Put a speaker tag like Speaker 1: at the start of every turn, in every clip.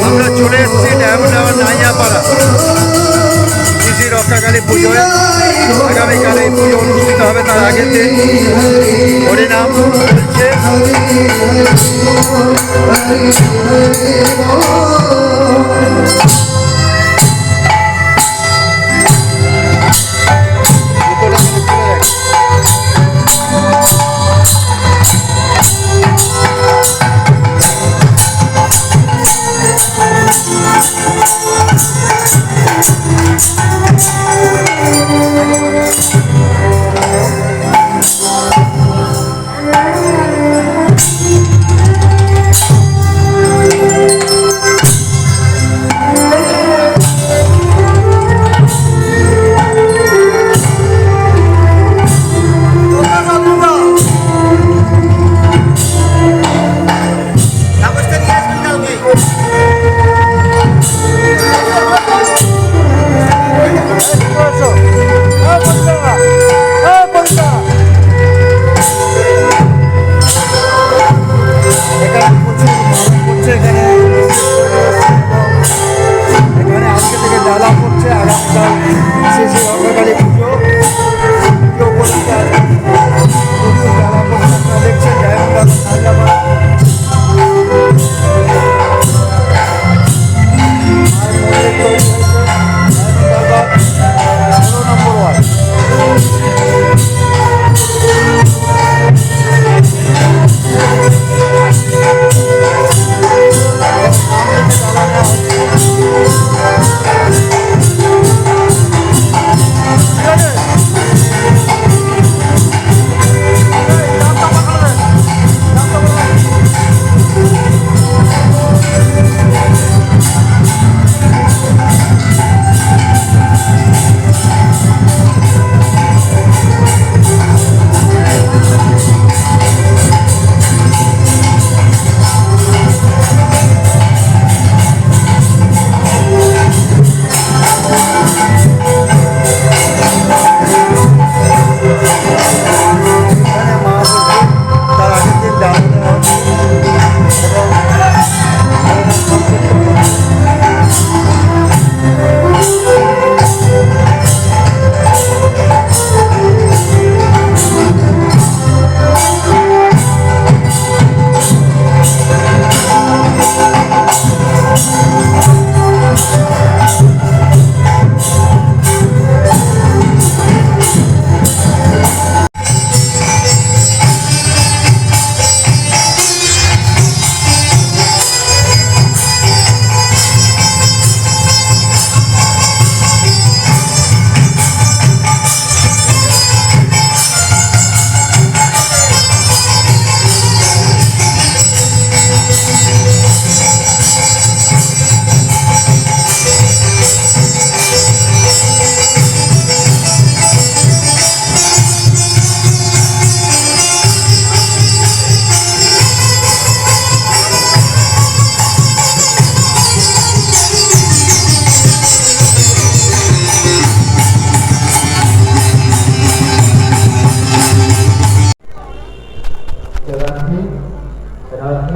Speaker 1: আমরা চলে এসেছি ডায়মন্ড হারবার নাইয়াপাড়া শ্রী রক্ষাকালী পুজোয়। আগামীকাল এই পুজো অনুষ্ঠিত হবে, তার আগের দিন হরিনাম চলছে।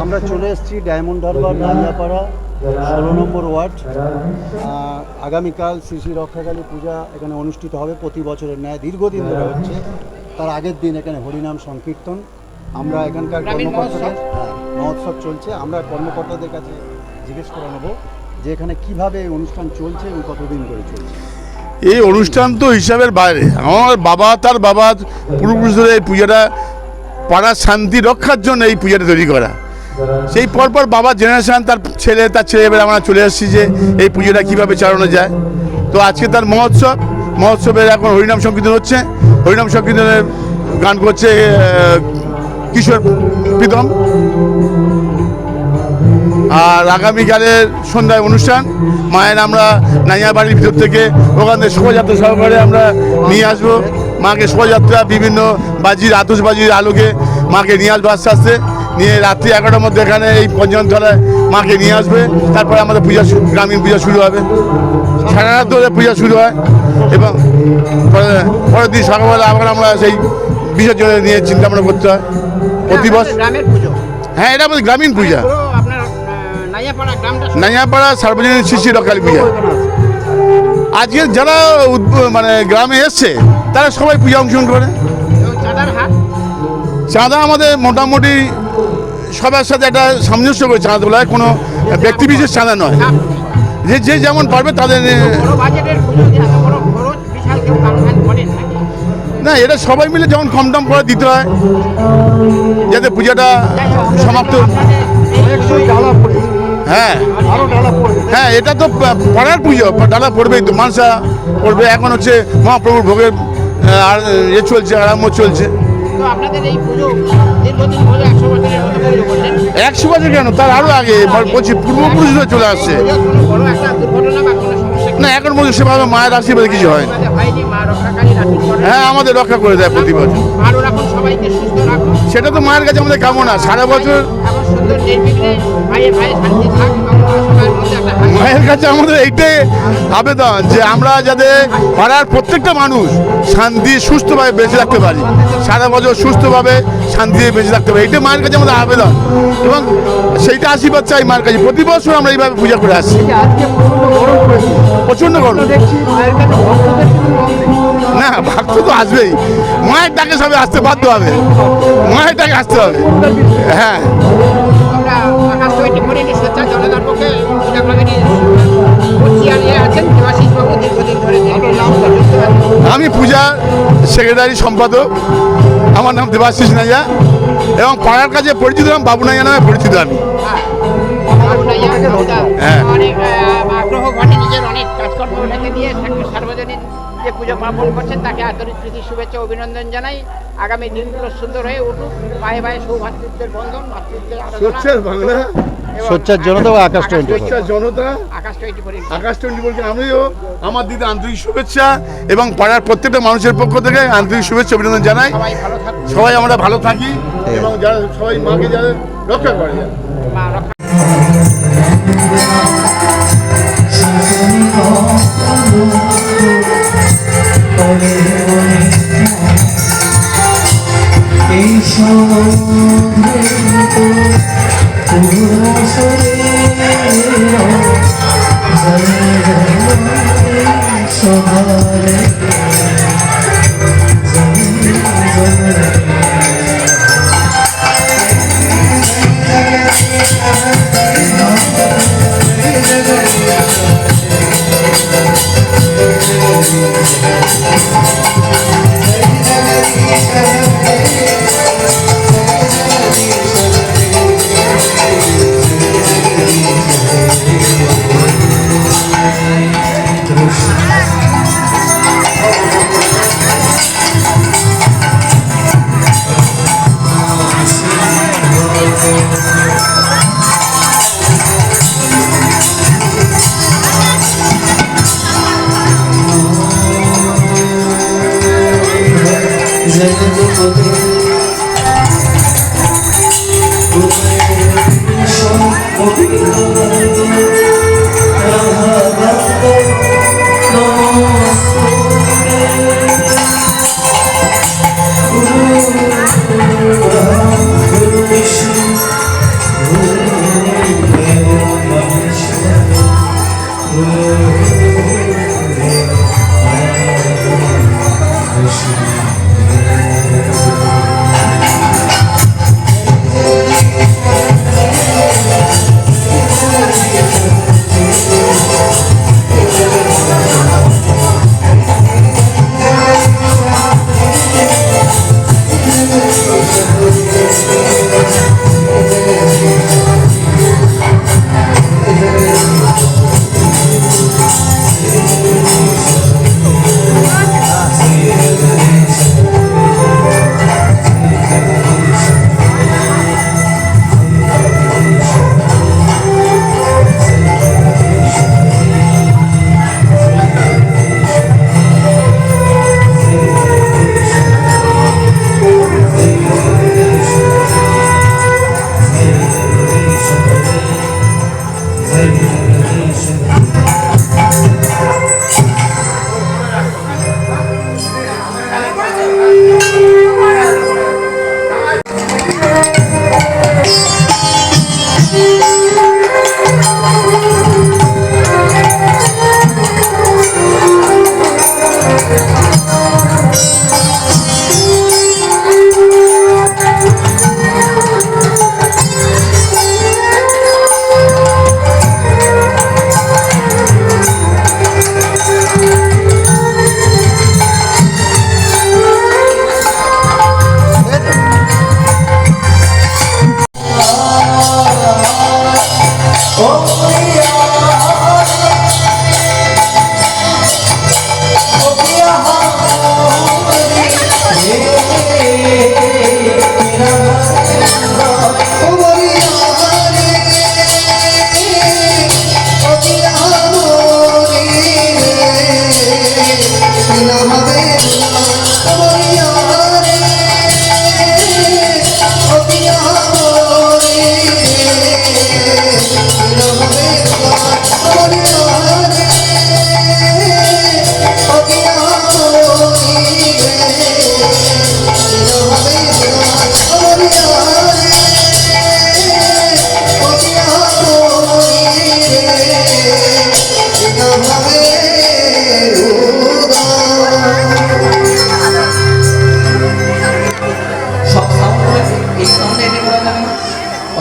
Speaker 1: আমরা চলে এসেছি ডায়মন্ড হারবার নাইয়াপাড়া 16 নম্বর ওয়ার্ড। আগামীকাল শ্রী শ্রী রক্ষাকালী পূজা এখানে অনুষ্ঠিত হবে, প্রতি বছরের ন্যায় দীর্ঘদিন ধরে হচ্ছে। তার আগের দিন এখানে হরিনাম সংকীর্তন। আমরা এখানকার কর্মকর্তাদের মহোৎসব চলছে, আমরা কর্মকর্তাদের কাছে জিজ্ঞেস করে নেব যে এখানে কীভাবে অনুষ্ঠান চলছে এবং কতদিন ধরে চলছে।
Speaker 2: এই অনুষ্ঠান তো হিসাবের বাইরে। আমার বাবা, তার বাবার পূর্বপুরুষ ধরে এই পূজাটা পাড়ার শান্তি রক্ষার জন্য এই পূজাটা তৈরি করা। সেই পরপর বাবার জেনারেশান, তার ছেলেবেলা আমরা চলে এসেছি যে এই পুজোটা কীভাবে চালানো যায়। তো আজকে তার মহোৎসবের এখন হরিনাম সংকীর্তন হচ্ছে। হরিনাম সংকীর্তনের গান করছে কিশোর প্রীতম। আর আগামীকালের সন্ধ্যায় অনুষ্ঠান মায়ের আমরা নাইয়া বাড়ির ভিতর থেকে ওখান থেকে শোভাযাত্রা সহকারে আমরা নিয়ে আসবো মাকে। শোভাযাত্রা বিভিন্ন বাজির আতশবাজির আলোকে মাকে নিয়ে আসবো আস্তে আস্তে, নিয়ে রাত্রি 11টার মধ্যে এখানে এই পঞ্চমতলায় মাকে নিয়ে আসবে। তারপরে আমাদের পূজা গ্রামীণ পূজা শুরু হবে, সারা রাত ধরে পূজা শুরু হয় এবং পরের দিন সকালবেলা আবার আমরা সেই বিসর্জনে নিয়ে চিন্তা ভাবনা করতে হয় প্রতি বছর।
Speaker 3: গ্রামের পুজো,
Speaker 2: হ্যাঁ, এটা আমাদের গ্রামীণ পূজা,
Speaker 3: পুরো আপনার নাইয়াপাড়া গ্রামটা
Speaker 2: নাইয়াপাড়া সার্বজনীন শিশি রক্ষালী পূজা। আজকে যারা মানে গ্রামে এসছে তারা সবাই পূজা অংশগ্রহণ করে।
Speaker 3: এবং চাঁদার হাট
Speaker 2: চাঁদা আমাদের মোটামুটি সবার সাথে একটা সামঞ্জস্য করে চাঁদা তোলায়, কোনো ব্যক্তি বিশেষ চাঁদা নয়, যে যেমন পারবে তাদের।
Speaker 3: বড় বাজেটের পুজো, যে এত বড় খরচ, বিশাল কেউ কারখানা করেন নাকি?
Speaker 2: না, এটা সবাই মিলে যখন কম টম করে দিতে হয় যাতে পূজাটা সমাপ্ত। হ্যাঁ হ্যাঁ, এটা তো পড়ার পুজো, ডালা পড়বেই তো, মানসা পড়বে। এখন হচ্ছে মহাপ্রভুর ভোগের আর চলছে, আরম্ভ চলছে।
Speaker 3: তো আপনাদের এই পুজো দীর্ঘদিন পুজো, 100 বছরের মতো পুজো করলেন।
Speaker 2: 100 বছর কেন, তার আরও আগে বলছি, পূর্বপুরুষরা চলে আসছে।
Speaker 3: কোনো বড় একটা দুর্ঘটনা বা কোনো সমস্যা
Speaker 2: না, এখন মধ্যে সেভাবে মায়ের আশীর্বাদে কিছু হয় না।
Speaker 3: হয়নি? মা রক্ষাকারী রাখুন করেন।
Speaker 2: হ্যাঁ, আমাদের রক্ষা করে দেয় প্রতি বছর।
Speaker 3: ভালো রাখুন, সবাইকে সুস্থ রাখুন।
Speaker 2: সেটা তো মায়ের কাছে আমাদের কামনা সারা বছর।
Speaker 3: এমন সুন্দর নির্বিঘ্নে ভাইয়ে ভাইয়ে শান্তি থাক এবং সবার মধ্যে একটা হাসি।
Speaker 2: মায়ের কাছে আমাদের এইটাই আবেদন যে আমরা যাতে পাড়ার প্রত্যেকটা মানুষ শান্তি সুস্থভাবে বেঁচে থাকতে পারি, সারা বছর সুস্থভাবে শান্তিতে বেঁচে থাকতে পারি, এইটা মায়ের কাছে আমাদের আবেদন এবং সেইটা আশীর্বাদ চাই মায়ের কাছে। প্রতি বছর আমরা এইভাবে পূজা করে আসছি। প্রচণ্ড গরম, না ভক্ত তো আসবেই, মায়ের ডাকে সবাই আসতে বাধ্য হবে, মায়ের ডাকে আসতে হবে। হ্যাঁ,
Speaker 3: আমরা আকাশ 24 স্বেচ্ছা জনতার পক্ষে পূজা কমিটির চেয়ারে আছেন দেবাশিস বাবু, দীর্ঘদিন ধরে
Speaker 2: আমি পূজা সেক্রেটারি সম্পাদক, আমার নাম দেবাশিস নাইয়া এবং পাড়ার কাছে পরিচিত নাম বাবু নাইয়া নামে পরিচিত আমি। হ্যাঁ।
Speaker 3: অনেক আগ্রহ ঘটে, নিজের অনেক কাজকর্ম রেখে দিয়ে সার্বজনীন যে পুজো পার্বণ করছেন তাকে আন্তরিক প্রীতি শুভেচ্ছা অভিনন্দন জানাই। আগামী দিনগুলো সুন্দর হয়ে উঠুক, পায়ে পায়ে সৌভাতৃত্বের বন্ধন, মাতৃত্বের
Speaker 2: সোচ্চার বাংলা,
Speaker 1: সোচ্চার জনতা ও আকাশ 24।
Speaker 2: সোচ্চার জনতা,
Speaker 3: আকাশ 24।
Speaker 2: আকাশ 24কে আমিও আমার দিদি আন্তরিক শুভেচ্ছা এবং পাড়ার প্রত্যেকটা মানুষের পক্ষ থেকে আন্তরিক শুভেচ্ছা অভিনন্দন জানাই।
Speaker 3: সবাই ভালো থাকুন,
Speaker 2: সবাই আমরা ভালো থাকি এবং যারা সবাই মাকে যারা রক্ষা করে যায়।
Speaker 3: মা রক্ষা।
Speaker 4: এই সভারে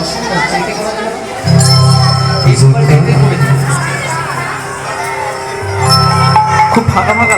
Speaker 4: অসুবিধা হচ্ছে এতে করা যাবে না? এই সুপার ব্যাংকে করে দিন। খুব ফাঁকা ফাঁকা